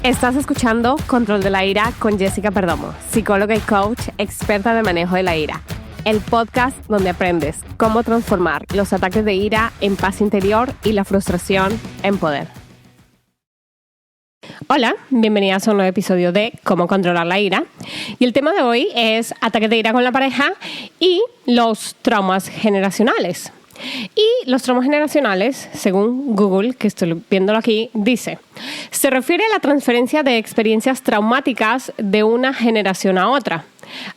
Estás escuchando Control de la Ira con Jessica Perdomo, psicóloga y coach experta de manejo de la ira. El podcast donde aprendes cómo transformar los ataques de ira en paz interior y la frustración en poder. Hola, bienvenidas a un nuevo episodio de Cómo controlar la ira. Y el tema de hoy es ataques de ira con la pareja y los traumas generacionales. Y los traumas generacionales, según Google, que estoy viéndolo aquí, dice: se refiere a la transferencia de experiencias traumáticas de una generación a otra.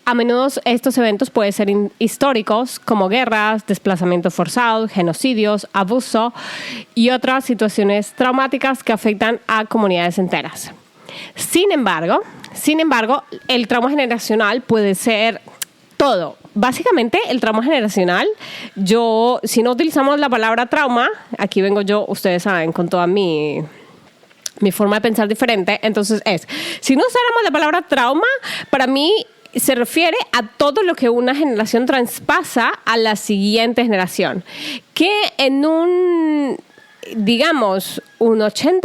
A menudo estos eventos pueden ser históricos, como guerras, desplazamientos forzados, genocidios, abuso y otras situaciones traumáticas que afectan a comunidades enteras. Sin embargo, el trauma generacional puede ser todo. Básicamente, el trauma generacional, si no utilizamos la palabra trauma, aquí vengo yo, ustedes saben, con toda mi forma de pensar diferente, entonces si no usáramos la palabra trauma, para mí se refiere a todo lo que una generación traspasa a la siguiente generación, que en un 80%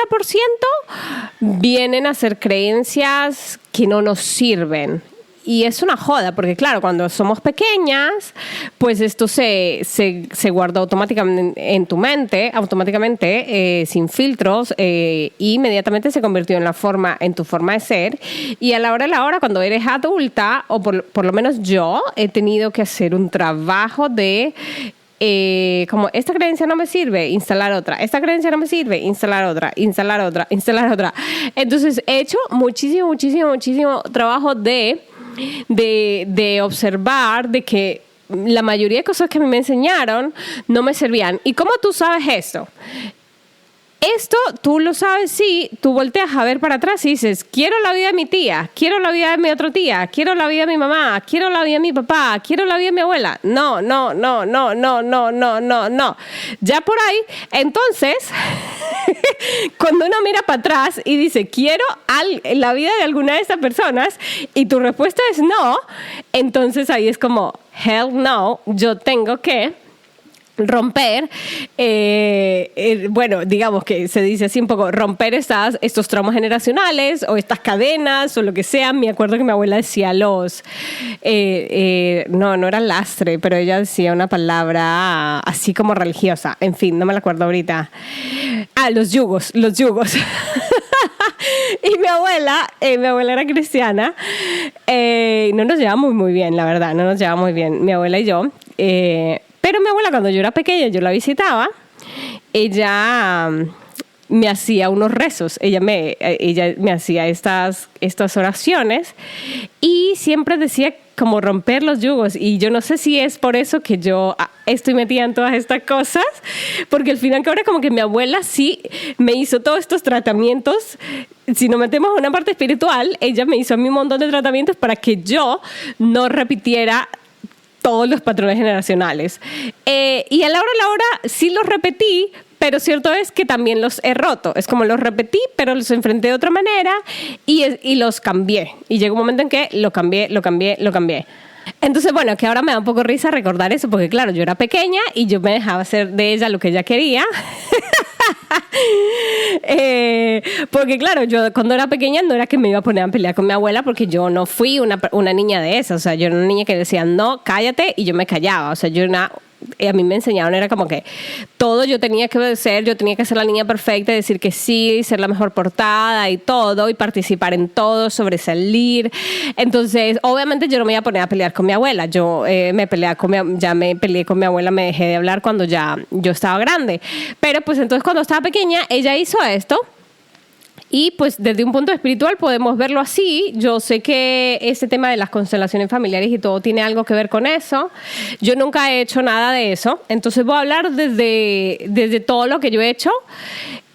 vienen a ser creencias que no nos sirven. Y es una joda, porque claro, cuando somos pequeñas, pues esto se guarda automáticamente en tu mente, sin filtros, y inmediatamente se convirtió en tu forma de ser. Y a la hora, cuando eres adulta, o por lo menos yo, he tenido que hacer un trabajo de como esta creencia no me sirve, instalar otra. Esta creencia no me sirve, instalar otra. Entonces he hecho muchísimo trabajo de observar de que la mayoría de cosas que a mí me enseñaron no me servían. ¿Y cómo tú sabes esto? Esto tú lo sabes si tú volteas a ver para atrás y dices: quiero la vida de mi tía, quiero la vida de mi otra tía, quiero la vida de mi mamá, quiero la vida de mi papá, quiero la vida de mi abuela. No. Ya por ahí, entonces, cuando uno mira para atrás y dice: quiero la vida de alguna de estas personas, y tu respuesta es no, entonces ahí es como, hell no, yo tengo que romper, digamos que se dice así un poco, romper estos traumas generacionales o estas cadenas o lo que sea. Me acuerdo que mi abuela decía no era lastre, pero ella decía una palabra así como religiosa, en fin, no me la acuerdo ahorita. Los yugos. Y mi abuela era cristiana, no nos llevamos muy bien, la verdad, mi abuela y yo. Pero mi abuela, cuando yo era pequeña, yo la visitaba, ella me hacía unos rezos, ella me hacía estas oraciones y siempre decía como romper los yugos, y yo no sé si es por eso que yo estoy metida en todas estas cosas, porque al final que ahora como que mi abuela sí me hizo todos estos tratamientos. Si nos metemos a una parte espiritual, ella me hizo a mí un montón de tratamientos para que yo no repitiera todos los patrones generacionales. Y a la hora sí los repetí, pero cierto es que también los he roto. Es como los repetí, pero los enfrenté de otra manera y los cambié. Y llegó un momento en que lo cambié. Entonces, bueno, que ahora me da un poco risa recordar eso, porque claro, yo era pequeña y yo me dejaba hacer de ella lo que ella quería. Porque claro, yo cuando era pequeña no era que me iba a poner a pelear con mi abuela, porque yo no fui una niña de esas. O sea, yo era una niña que decía no, cállate, y yo me callaba. O sea, a mí me enseñaron, era como que todo yo tenía que obedecer, yo tenía que ser la niña perfecta, decir que sí, ser la mejor portada y todo, y participar en todo, sobresalir. Entonces, obviamente yo no me iba a poner a pelear con mi abuela. Yo me peleé con mi abuela, me dejé de hablar cuando ya yo estaba grande. Pero pues entonces cuando estaba pequeña, ella hizo esto. Y pues desde un punto espiritual podemos verlo así. Yo sé que este tema de las constelaciones familiares y todo tiene algo que ver con eso. Yo nunca he hecho nada de eso. Entonces voy a hablar desde todo lo que yo he hecho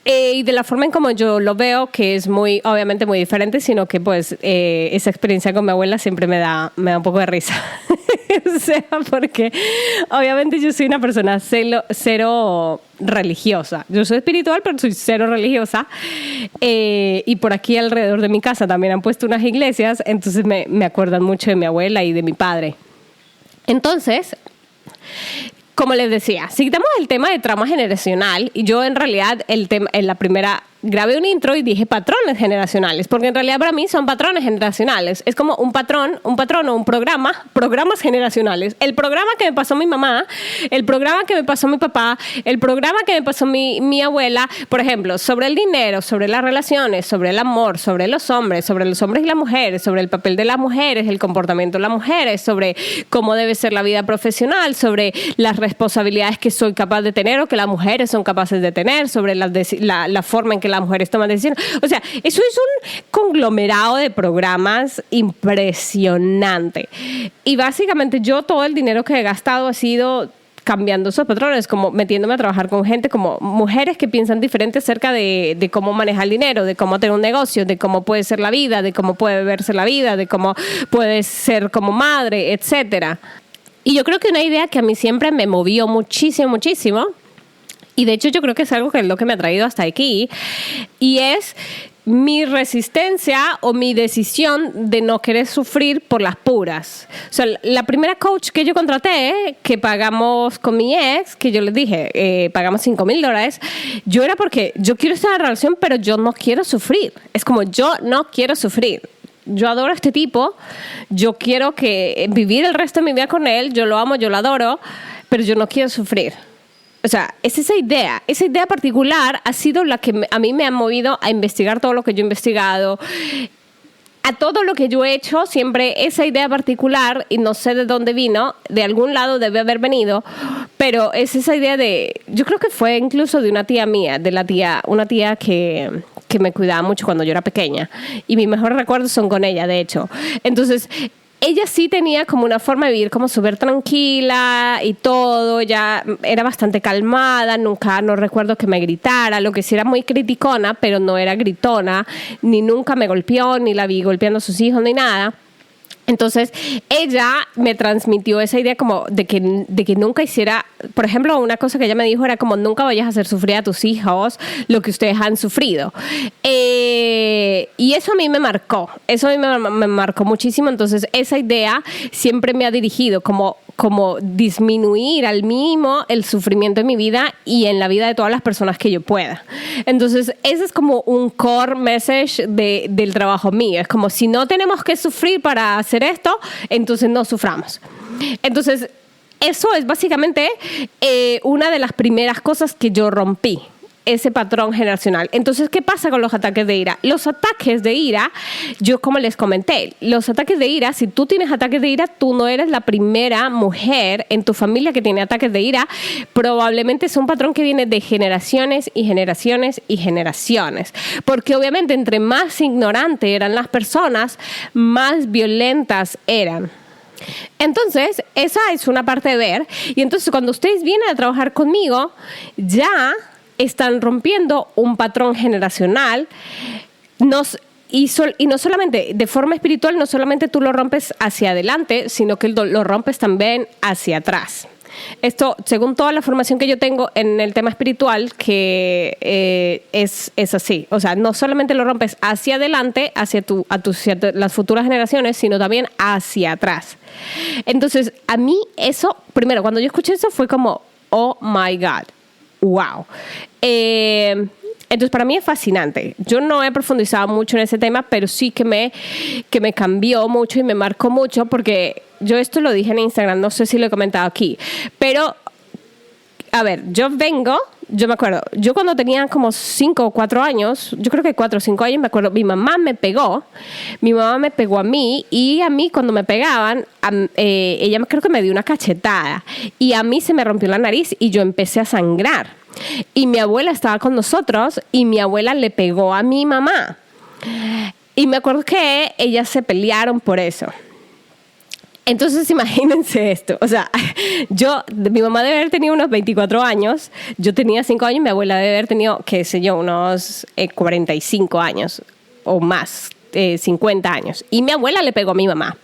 y de la forma en como yo lo veo, que es obviamente muy diferente, sino que pues esa experiencia con mi abuela siempre me da un poco de risa. O sea, porque obviamente yo soy una persona cero religiosa. Yo soy espiritual, pero soy cero religiosa. Y por aquí alrededor de mi casa también han puesto unas iglesias, entonces me acuerdan mucho de mi abuela y de mi padre. Entonces, como les decía, si quitamos el tema de trauma generacional, y yo en realidad el tema, en la primera grabé un intro y dije patrones generacionales, porque en realidad para mí son patrones generacionales. Es como un patrón o un programa, programas generacionales. El programa que me pasó mi mamá, el programa que me pasó mi papá, el programa que me pasó mi abuela, por ejemplo, sobre el dinero, sobre las relaciones, sobre el amor, sobre los hombres y las mujeres, sobre el papel de las mujeres, el comportamiento de las mujeres, sobre cómo debe ser la vida profesional, sobre las responsabilidades que soy capaz de tener o que las mujeres son capaces de tener, sobre la forma en que las mujeres toman decisiones. O sea, eso es un conglomerado de programas impresionante. Y básicamente yo todo el dinero que he gastado ha sido cambiando esos patrones, como metiéndome a trabajar con gente, como mujeres que piensan diferente acerca de cómo manejar el dinero, de cómo tener un negocio, de cómo puede ser la vida, de cómo puede verse la vida, de cómo puede ser como madre, etcétera. Y yo creo que una idea que a mí siempre me movió muchísimo, muchísimo, y de hecho yo creo que es algo que es lo que me ha traído hasta aquí, y es mi resistencia o mi decisión de no querer sufrir por las puras. O sea, la primera coach que yo contraté, que pagamos con mi ex, que yo les dije, pagamos $5,000, yo era porque yo quiero estar en la relación, pero yo no quiero sufrir. Es como, yo no quiero sufrir. Yo adoro a este tipo, yo quiero vivir el resto de mi vida con él, yo lo amo, yo lo adoro, pero yo no quiero sufrir. O sea, es esa idea particular ha sido la que a mí me ha movido a investigar todo lo que yo he investigado. A todo lo que yo he hecho, siempre esa idea particular, y no sé de dónde vino, de algún lado debe haber venido, pero es esa idea yo creo que fue incluso de una tía mía, una tía que me cuidaba mucho cuando yo era pequeña, y mis mejores recuerdos son con ella, de hecho. Entonces, ella sí tenía como una forma de vivir como súper tranquila y todo, ella era bastante calmada, no recuerdo que me gritara, lo que sí era muy criticona, pero no era gritona, ni nunca me golpeó, ni la vi golpeando a sus hijos, ni nada. Entonces, ella me transmitió esa idea como de que nunca hiciera, por ejemplo, una cosa que ella me dijo era como, nunca vayas a hacer sufrir a tus hijos lo que ustedes han sufrido. Y eso a mí me marcó, me marcó muchísimo. Entonces, esa idea siempre me ha dirigido como disminuir al mínimo el sufrimiento en mi vida y en la vida de todas las personas que yo pueda. Entonces, ese es como un core message del trabajo mío. Es como, si no tenemos que sufrir para hacer esto, entonces no suframos. Entonces, eso es básicamente una de las primeras cosas que yo rompí, ese patrón generacional. Entonces, ¿qué pasa con los ataques de ira? Los ataques de ira, yo como les comenté, los ataques de ira, si tú tienes ataques de ira, tú no eres la primera mujer en tu familia que tiene ataques de ira. Probablemente es un patrón que viene de generaciones y generaciones y generaciones. Porque obviamente entre más ignorantes eran las personas, más violentas eran. Entonces, esa es una parte de ver. Y entonces, cuando ustedes vienen a trabajar conmigo, ya están rompiendo un patrón generacional. Y no solamente de forma espiritual, no solamente tú lo rompes hacia adelante, sino que lo rompes también hacia atrás. Esto, según toda la formación que yo tengo en el tema espiritual, que es así. O sea, no solamente lo rompes hacia adelante, hacia las futuras generaciones, sino también hacia atrás. Entonces, a mí eso, primero, cuando yo escuché eso, fue como, oh my God. Wow. Entonces, para mí es fascinante. Yo no he profundizado mucho en ese tema, pero sí que me cambió mucho y me marcó mucho, porque yo esto lo dije en Instagram, no sé si lo he comentado aquí, pero, a ver, yo me acuerdo, yo cuando tenía como 5 o 4 años, yo creo que 4 o 5 años, me acuerdo, mi mamá me pegó a mí, y a mí cuando me pegaban, ella creo que me dio una cachetada, y a mí se me rompió la nariz y yo empecé a sangrar. Y mi abuela estaba con nosotros y mi abuela le pegó a mi mamá. Y me acuerdo que ellas se pelearon por eso. Entonces, imagínense esto. O sea, mi mamá debe haber tenido unos 24 años, yo tenía 5 años, mi abuela debe haber tenido, qué sé yo, unos 45 años o más, 50 años. Y mi abuela le pegó a mi mamá.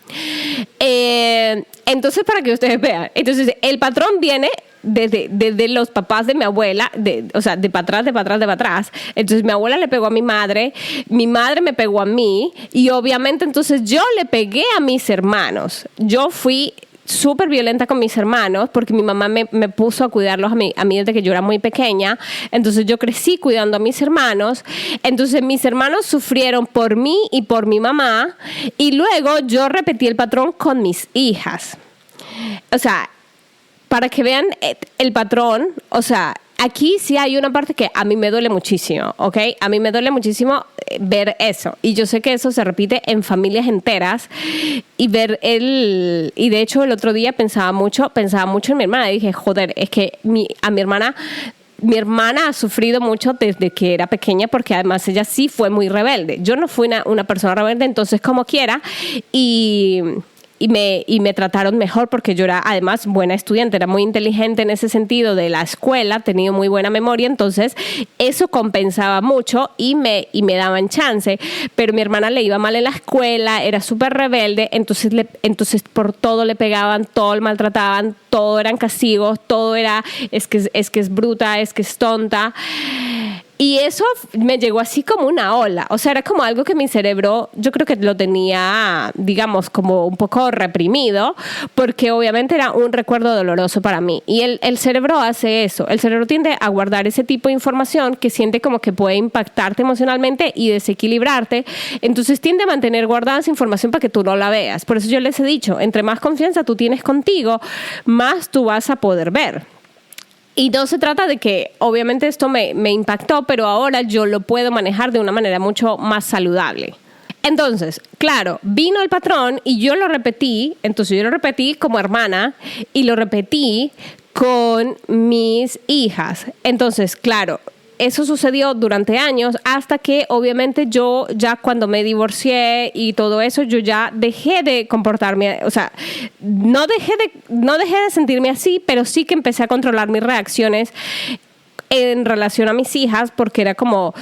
Entonces, para que ustedes vean. Entonces, el patrón viene desde los papás de mi abuela, o sea, de para atrás. Entonces mi abuela le pegó a mi madre me pegó a mí, y obviamente entonces yo le pegué a mis hermanos. Yo fui súper violenta con mis hermanos porque mi mamá me puso a cuidarlos a mí desde que yo era muy pequeña. Entonces yo crecí cuidando a mis hermanos. Entonces mis hermanos sufrieron por mí y por mi mamá, y luego yo repetí el patrón con mis hijas. O sea, para que vean el patrón, o sea, aquí sí hay una parte que a mí me duele muchísimo, ¿ok? A mí me duele muchísimo ver eso. Y yo sé que eso se repite en familias enteras. Y y de hecho el otro día pensaba mucho en mi hermana. Y dije, joder, es que mi hermana ha sufrido mucho desde que era pequeña, porque además ella sí fue muy rebelde. Yo no fui una persona rebelde, entonces como quiera. Y me trataron mejor porque yo era además buena estudiante, era muy inteligente en ese sentido de la escuela, tenía muy buena memoria, entonces eso compensaba mucho y me daban chance. Pero mi hermana le iba mal en la escuela, era súper rebelde, entonces por todo le pegaban, todo le maltrataban, todo eran castigos, todo era es que es bruta, es que es tonta. Y eso me llegó así como una ola. O sea, era como algo que mi cerebro, yo creo que lo tenía, digamos, como un poco reprimido, porque obviamente era un recuerdo doloroso para mí. Y el cerebro hace eso. El cerebro tiende a guardar ese tipo de información que siente como que puede impactarte emocionalmente y desequilibrarte. Entonces tiende a mantener guardada esa información para que tú no la veas. Por eso yo les he dicho, entre más confianza tú tienes contigo, más tú vas a poder ver. Y no se trata de que, obviamente esto me impactó, pero ahora yo lo puedo manejar de una manera mucho más saludable. Entonces, claro, vino el patrón y yo lo repetí. Entonces yo lo repetí como hermana y lo repetí con mis hijas. Entonces, claro, eso sucedió durante años hasta que obviamente yo ya cuando me divorcié y todo eso, yo ya dejé de comportarme, o sea, no dejé de sentirme así, pero sí que empecé a controlar mis reacciones en relación a mis hijas, porque era como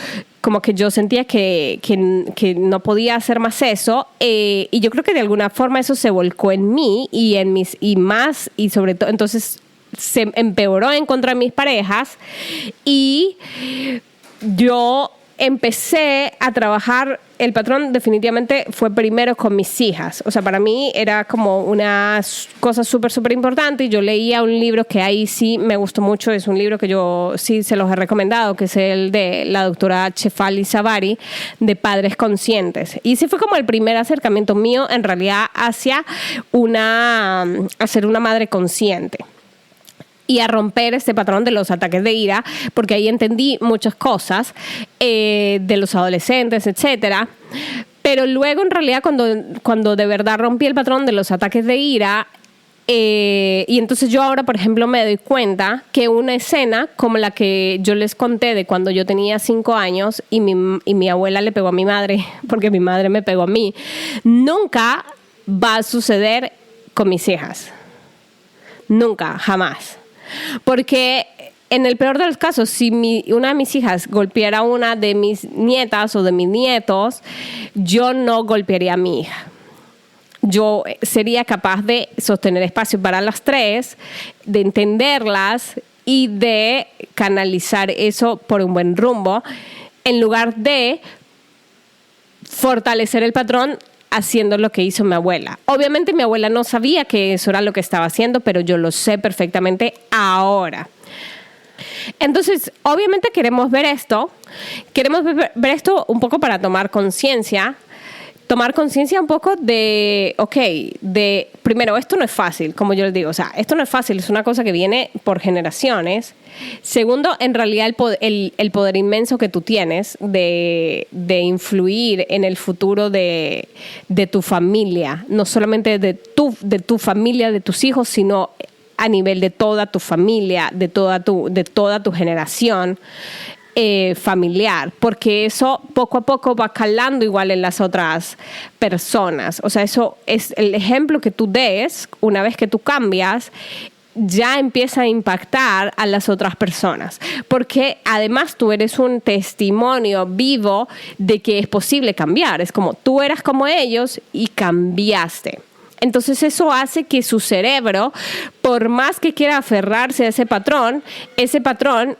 que yo sentía que no podía hacer más eso, y yo creo que de alguna forma eso se volcó en mí y sobre todo, entonces se empeoró en contra de mis parejas y yo empecé a trabajar. El patrón definitivamente fue primero con mis hijas. O sea, para mí era como una cosa súper importante. Y yo leía un libro que ahí sí me gustó mucho. Es un libro que yo sí se los he recomendado, que es el de la doctora Shefali Tsabary, de Padres Conscientes. Y ese fue como el primer acercamiento mío, en realidad, hacia ser una madre consciente y a romper este patrón de los ataques de ira, porque ahí entendí muchas cosas de los adolescentes, etcétera. Pero luego, en realidad, cuando de verdad rompí el patrón de los ataques de ira, y entonces yo ahora, por ejemplo, me doy cuenta que una escena como la que yo les conté de cuando yo tenía 5 años y mi abuela le pegó a mi madre, porque mi madre me pegó a mí, nunca va a suceder con mis hijas. Nunca, jamás. Porque en el peor de los casos, si una de mis hijas golpeara a una de mis nietas o de mis nietos, yo no golpearía a mi hija. Yo sería capaz de sostener espacio para las tres, de entenderlas y de canalizar eso por un buen rumbo, en lugar de fortalecer el patrón haciendo lo que hizo mi abuela. Obviamente mi abuela no sabía que eso era lo que estaba haciendo, pero yo lo sé perfectamente ahora. Entonces, obviamente queremos ver esto un poco para tomar conciencia un poco de, primero, esto no es fácil, como yo les digo, o sea, esto no es fácil, es una cosa que viene por generaciones. Segundo, en realidad el poder inmenso que tú tienes de influir en el futuro de tu familia, no solamente de tu familia, de tus hijos, sino a nivel de toda tu familia, de toda tu generación familiar, porque eso poco a poco va calando igual en las otras personas. O sea, eso es el ejemplo que tú des, una vez que tú cambias, ya empieza a impactar a las otras personas, porque además tú eres un testimonio vivo de que es posible cambiar. Es como tú eras como ellos y cambiaste. Entonces eso hace que su cerebro, por más que quiera aferrarse a ese patrón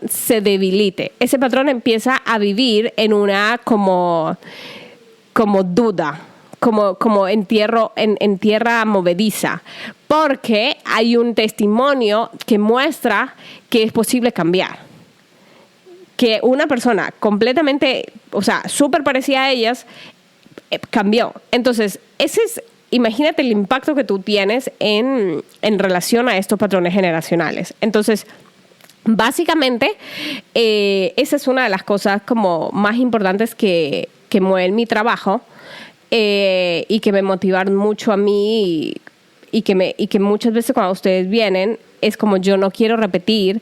se debilite. Ese patrón empieza a vivir en una como duda, como en tierra movediza, porque hay un testimonio que muestra que es posible cambiar. Que una persona completamente, o sea, súper parecida a ellas, cambió. Entonces, imagínate el impacto que tú tienes en relación a estos patrones generacionales. Entonces, básicamente, esa es una de las cosas como más importantes que mueven mi trabajo y que me motivan mucho a mí y que muchas veces cuando ustedes vienen es como yo no quiero repetir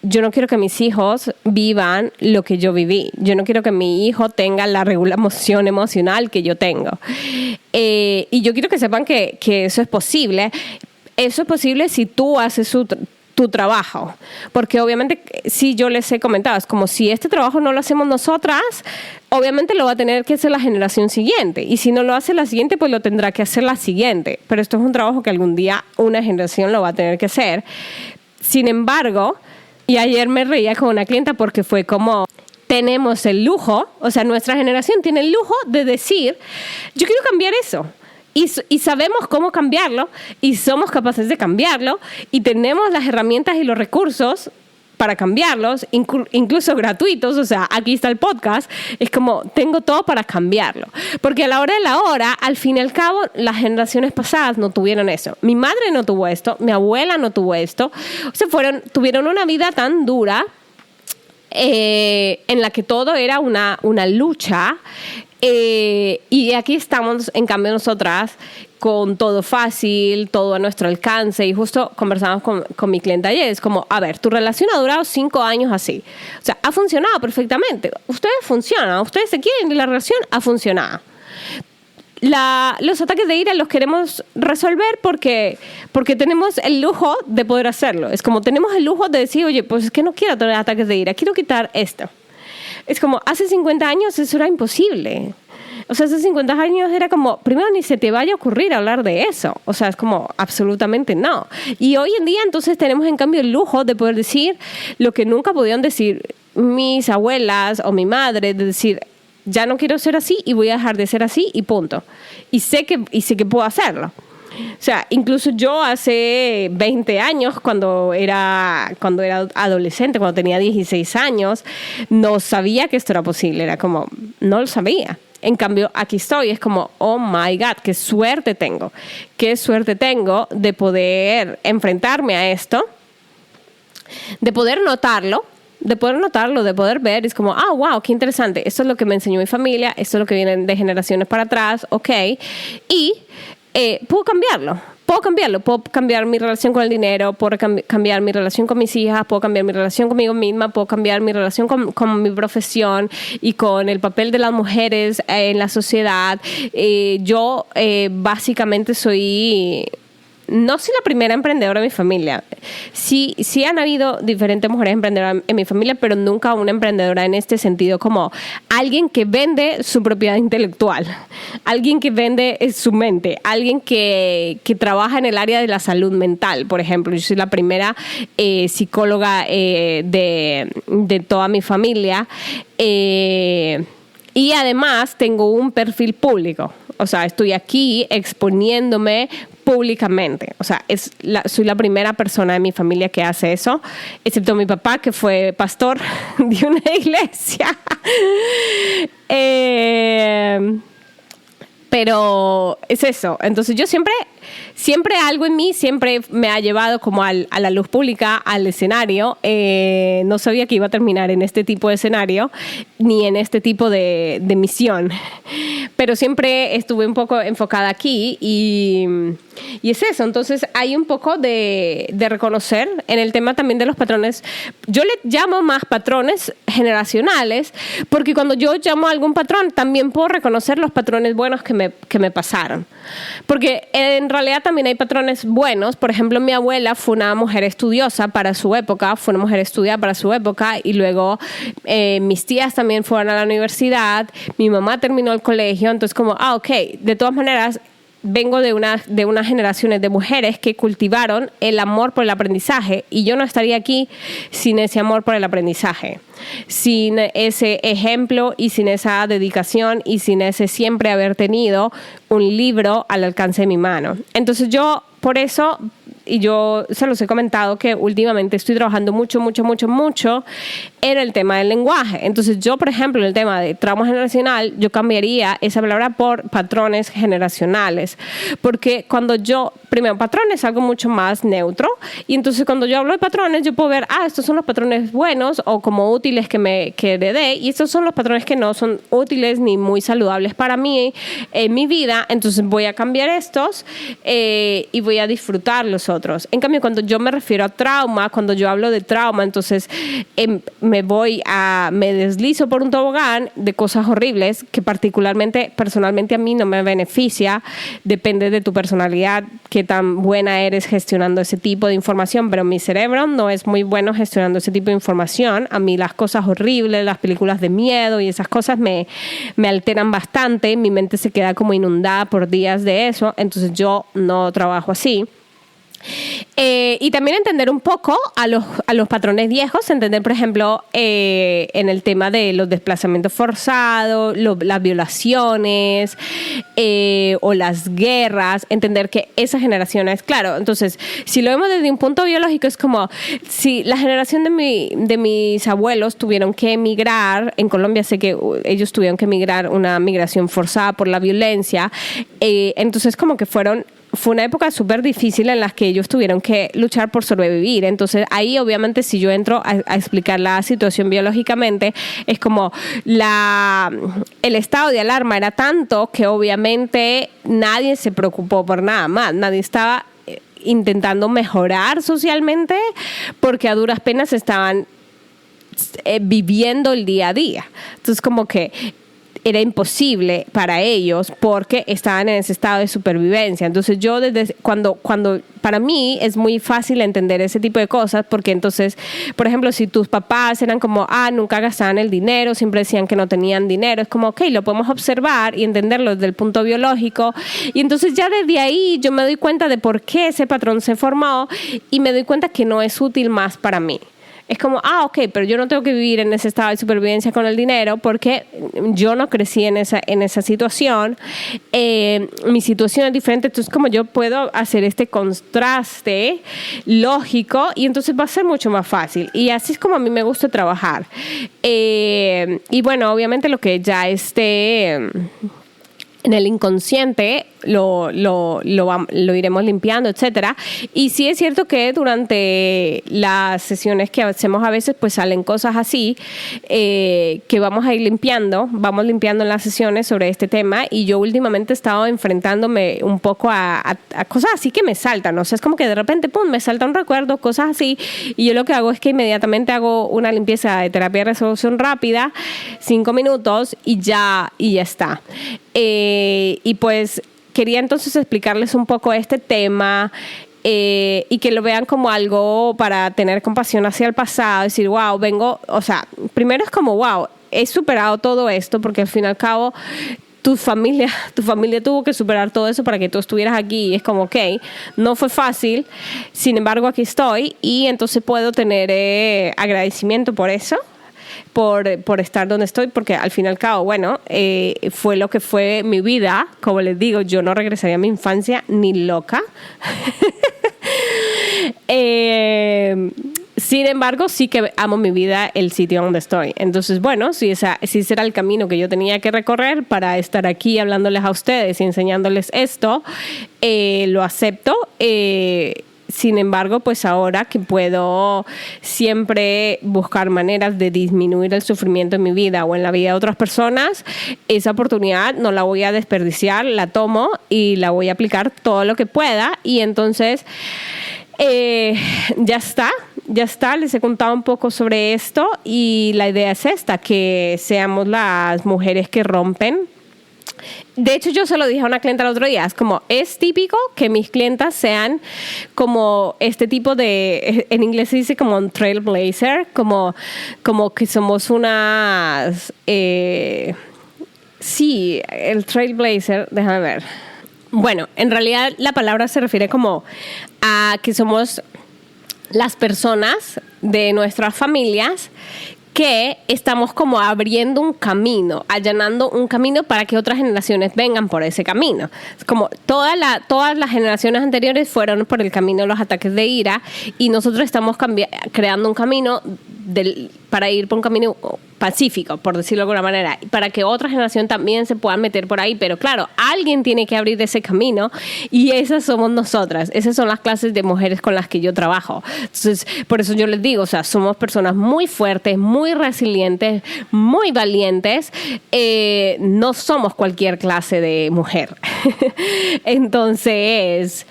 yo no quiero que mis hijos vivan lo que yo viví. Yo no quiero que mi hijo tenga la regulación emocional que yo tengo. Y yo quiero que sepan que eso es posible. Eso es posible si tú haces tu trabajo. Porque obviamente, si yo les he comentado, es como si este trabajo no lo hacemos nosotras, obviamente lo va a tener que hacer la generación siguiente. Y si no lo hace la siguiente, pues lo tendrá que hacer la siguiente. Pero esto es un trabajo que algún día una generación lo va a tener que hacer. Sin embargo, y ayer me reía con una clienta porque fue como, tenemos el lujo, o sea, nuestra generación tiene el lujo de decir, yo quiero cambiar eso. Y sabemos cómo cambiarlo, y somos capaces de cambiarlo, y tenemos las herramientas y los recursos para cambiarlos, incluso gratuitos. O sea, aquí está el podcast, es como, tengo todo para cambiarlo. Porque a la hora de la hora, al fin y al cabo, las generaciones pasadas no tuvieron eso. Mi madre no tuvo esto, mi abuela no tuvo esto. O sea, tuvieron una vida tan dura en la que todo era una lucha. Y aquí estamos, en cambio, nosotras con todo fácil, todo a nuestro alcance. Y justo conversamos con mi cliente ayer, es como, a ver, tu relación ha durado 5 años así, o sea, ha funcionado perfectamente, ustedes funcionan, ustedes se quieren y la relación ha funcionado. Los ataques de ira los queremos resolver porque tenemos el lujo de poder hacerlo. Es como, tenemos el lujo de decir, oye, pues es que no quiero tener ataques de ira, quiero quitar esto. Es como, hace 50 años eso era imposible. O sea, hace 50 años era como, primero ni se te vaya a ocurrir hablar de eso. O sea, es como, absolutamente no. Y hoy en día entonces tenemos en cambio el lujo de poder decir lo que nunca podían decir mis abuelas o mi madre, de decir, ya no quiero ser así y voy a dejar de ser así y punto. Y sé que puedo hacerlo. O sea, incluso yo hace 20 años, cuando era adolescente, cuando tenía 16 años, no sabía que esto era posible. Era como, no lo sabía. En cambio, aquí estoy. Es como, oh my God, qué suerte tengo. Qué suerte tengo de poder enfrentarme a esto, de poder notarlo, de poder ver. Es como, wow, qué interesante. Esto es lo que me enseñó mi familia, esto es lo que viene de generaciones para atrás, ok. Y puedo cambiar mi relación con el dinero, puedo cambiar mi relación con mis hijas, puedo cambiar mi relación conmigo misma, puedo cambiar mi relación con mi profesión y con el papel de las mujeres en la sociedad. Yo básicamente no soy la primera emprendedora de mi familia. Sí han habido diferentes mujeres emprendedoras en mi familia, pero nunca una emprendedora en este sentido, como alguien que vende su propiedad intelectual, alguien que vende su mente, alguien que trabaja en el área de la salud mental, por ejemplo. Yo soy la primera psicóloga de toda mi familia. Y además tengo un perfil público. O sea, estoy aquí exponiéndome públicamente. O sea, soy la primera persona de mi familia que hace eso, excepto mi papá, que fue pastor de una iglesia. Pero es eso. Entonces yo siempre algo en mí siempre me ha llevado como a la luz pública, al escenario. No sabía que iba a terminar en este tipo de escenario ni en este tipo de misión, pero siempre estuve un poco enfocada aquí y es eso. Entonces hay un poco de reconocer en el tema también de los patrones. Yo le llamo más patrones generacionales porque cuando yo llamo a algún patrón también puedo reconocer los patrones buenos que me pasaron, porque en realidad también hay patrones buenos. Por ejemplo, mi abuela fue una mujer estudiosa para su época, fue una mujer estudiada para su época, y luego mis tías también fueron a la universidad, mi mamá terminó el colegio, entonces como, ok, de todas maneras vengo de unas generaciones de mujeres que cultivaron el amor por el aprendizaje, y yo no estaría aquí sin ese amor por el aprendizaje, sin ese ejemplo y sin esa dedicación y sin ese siempre haber tenido un libro al alcance de mi mano. Entonces yo, por eso, y yo se los he comentado, que últimamente estoy trabajando mucho en el tema del lenguaje. Entonces yo, por ejemplo, en el tema de trauma generacional, yo cambiaría esa palabra por patrones generacionales, porque cuando yo, primero, patrones es algo mucho más neutro, y entonces cuando yo hablo de patrones, yo puedo ver, estos son los patrones buenos o como útiles que heredé, y estos son los patrones que no son útiles ni muy saludables para mí en mi vida. Entonces voy a cambiar estos y voy a disfrutar los otros. En cambio, cuando yo me refiero a trauma, cuando yo hablo de trauma, entonces me deslizo por un tobogán de cosas horribles que particularmente, personalmente a mí no me beneficia. Depende de tu personalidad, qué tan buena eres gestionando ese tipo de información, pero mi cerebro no es muy bueno gestionando ese tipo de información. A mí las cosas horribles, las películas de miedo y esas cosas me alteran bastante. Mi mente se queda como inundada por días de eso, entonces yo no trabajo así. Y también entender un poco a los patrones viejos, entender, por ejemplo, en el tema de los desplazamientos forzados, las violaciones o las guerras, entender que esa generación es, claro, entonces, si lo vemos desde un punto biológico, es como si la generación de mis abuelos tuvieron que emigrar. En Colombia sé que ellos tuvieron que emigrar, una migración forzada por la violencia, entonces como que fue una época súper difícil en la que ellos tuvieron que luchar por sobrevivir. Entonces ahí obviamente, si yo entro a explicar la situación biológicamente, es como el estado de alarma era tanto que obviamente nadie se preocupó por nada más, nadie estaba intentando mejorar socialmente, porque a duras penas estaban viviendo el día a día. Entonces como que era imposible para ellos porque estaban en ese estado de supervivencia. Entonces yo cuando para mí es muy fácil entender ese tipo de cosas, porque entonces, por ejemplo, si tus papás eran como, nunca gastaban el dinero, siempre decían que no tenían dinero, es como, lo podemos observar y entenderlo desde el punto biológico, y entonces ya desde ahí yo me doy cuenta de por qué ese patrón se formó, y me doy cuenta que no es útil más para mí. Es como, pero yo no tengo que vivir en ese estado de supervivencia con el dinero porque yo no crecí en esa situación. Mi situación es diferente, entonces como yo puedo hacer este contraste lógico, y entonces va a ser mucho más fácil. Y así es como a mí me gusta trabajar. Y bueno, obviamente lo que ya esté en el inconsciente lo iremos limpiando, etcétera. Y sí es cierto que durante las sesiones que hacemos a veces pues salen cosas así que vamos limpiando en las sesiones sobre este tema, y yo últimamente he estado enfrentándome un poco a cosas así que me saltan, o sea, es como que de repente me salta un recuerdo, cosas así, y yo lo que hago es que inmediatamente hago una limpieza de terapia de resolución rápida, 5 minutos y ya está. Y pues quería entonces explicarles un poco este tema y que lo vean como algo para tener compasión hacia el pasado, decir, primero es como, he superado todo esto, porque al fin y al cabo tu familia tuvo que superar todo eso para que tú estuvieras aquí, y es como, no fue fácil, sin embargo aquí estoy, y entonces puedo tener agradecimiento por eso, por estar donde estoy, porque al fin y al cabo, fue lo que fue mi vida. Como les digo, yo no regresaría a mi infancia ni loca. Sin embargo, sí que amo mi vida, el sitio donde estoy. Entonces, si ese era el camino que yo tenía que recorrer para estar aquí hablándoles a ustedes y enseñándoles esto, lo acepto. Sin embargo, pues ahora que puedo siempre buscar maneras de disminuir el sufrimiento en mi vida o en la vida de otras personas, esa oportunidad no la voy a desperdiciar, la tomo y la voy a aplicar todo lo que pueda. Y entonces ya está, les he contado un poco sobre esto, y la idea es esta, que seamos las mujeres que rompen. De hecho, yo se lo dije a una clienta el otro día, es típico que mis clientas sean como este tipo de, en inglés se dice como un trailblazer, como que somos unas, sí, el trailblazer, déjame ver, Bueno, en realidad la palabra se refiere como a que somos las personas de nuestras familias que estamos como abriendo un camino, allanando un camino para que otras generaciones vengan por ese camino. Es como todas las generaciones anteriores fueron por el camino de los ataques de ira y nosotros estamos creando un camino para ir por un camino pacífico, por decirlo de alguna manera, para que otra generación también se pueda meter por ahí. Pero claro, alguien tiene que abrir ese camino y esas somos nosotras. Esas son las clases de mujeres con las que yo trabajo. Entonces, por eso yo les digo, o sea, somos personas muy fuertes, muy resilientes, muy valientes. No somos cualquier clase de mujer. Entonces,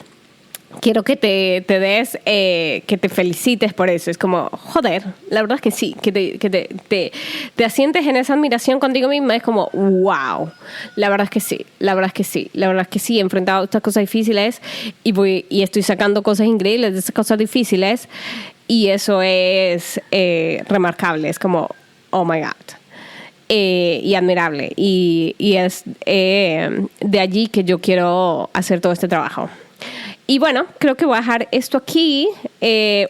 quiero que te des, que te felicites por eso. Es como, joder, la verdad es que sí, que te asientes en esa admiración contigo misma. Es como, wow, la verdad es que sí, la verdad es que sí, he enfrentado estas cosas difíciles y estoy sacando cosas increíbles de esas cosas difíciles y eso es remarcable, es como, oh my God. Y admirable y es de allí que yo quiero hacer todo este trabajo. Y bueno, creo que voy a dejar esto aquí.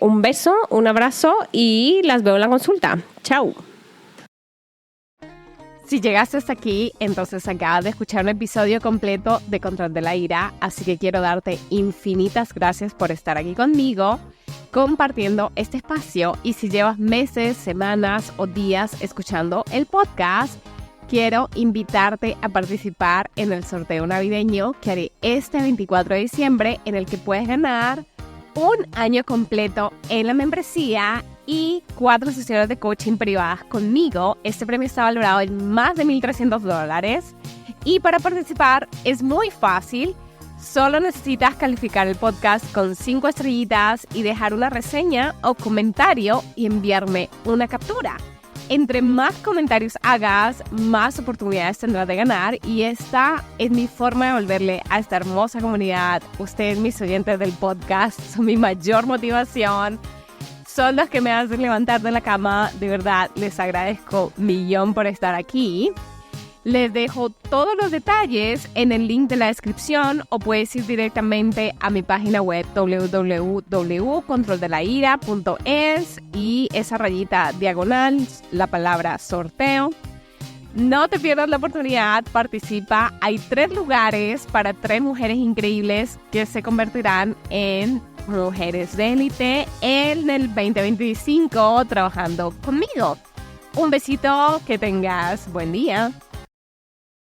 Un beso, un abrazo y las veo en la consulta. Chao. Si llegaste hasta aquí, entonces acabas de escuchar un episodio completo de Control de la Ira, así que quiero darte infinitas gracias por estar aquí conmigo, compartiendo este espacio. Y si llevas meses, semanas o días escuchando el podcast, quiero invitarte a participar en el sorteo navideño que haré este 24 de diciembre, en el que puedes ganar un año completo en la membresía y 4 sesiones de coaching privadas conmigo. Este premio está valorado en más de $1,300 y para participar es muy fácil. Solo necesitas calificar el podcast con 5 estrellitas y dejar una reseña o comentario y enviarme una captura. Entre más comentarios hagas, más oportunidades tendrás de ganar y esta es mi forma de volverle a esta hermosa comunidad. Ustedes, mis oyentes del podcast, son mi mayor motivación. Son los que me hacen levantar de la cama. De verdad, les agradezco millón por estar aquí. Les dejo todos los detalles en el link de la descripción o puedes ir directamente a mi página web www.controldelaira.es y esa rayita diagonal, la palabra sorteo. No te pierdas la oportunidad, participa. Hay 3 lugares para 3 mujeres increíbles que se convertirán en mujeres de élite en el 2025 trabajando conmigo. Un besito, que tengas buen día.